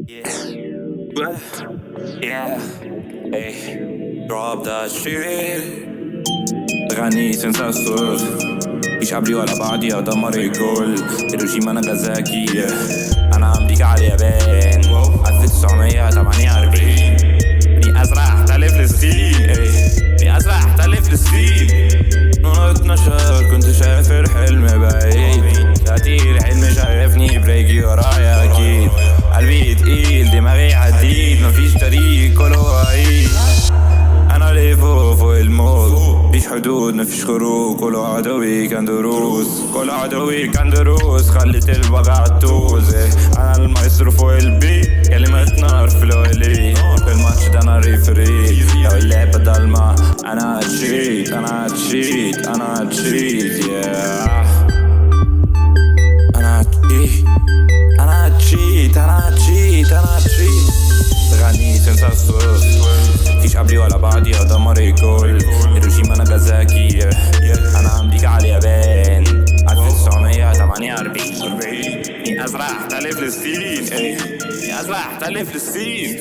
Yeah, yeah, hey, drop that shit. غني senza sos مش عبري ولا بعدي أدمر الكل هيروشيما ناجازاكي أنا أمريكا على اليابان 1948 إني أزرع احتل فلسطين إني أزرع احتل فلسطين نور 12 كنت شايف الحلم بعيد تأتير حلم شايفني برجلي ورايا أكيد قلبي تقيل دماغي حديد مفيش طريق كله عيد أنا اللي فوق الموت مفيش حدود مفيش خروج كله عدوي كان دروس كله عدوي كان دروس خليت الوجع تدوز أنا المايسترو فوق البيت كلمة نار في الولي في الماتش ده أنا ريفري لو اللعبة ضلمة أنا هتشيت أنا هتشيت أنا هتشيت أنا هتشيت أنا هتشيت أنا هتشيت أنا هتشيت غني senza sos مفيش قبلي ولا بعدي أدمر الكل هيروشيما ناجازاكي أنا أمريكا على اليابان 1948 إني أزرع احتل فلسطين إني أزرع احتل فلسطين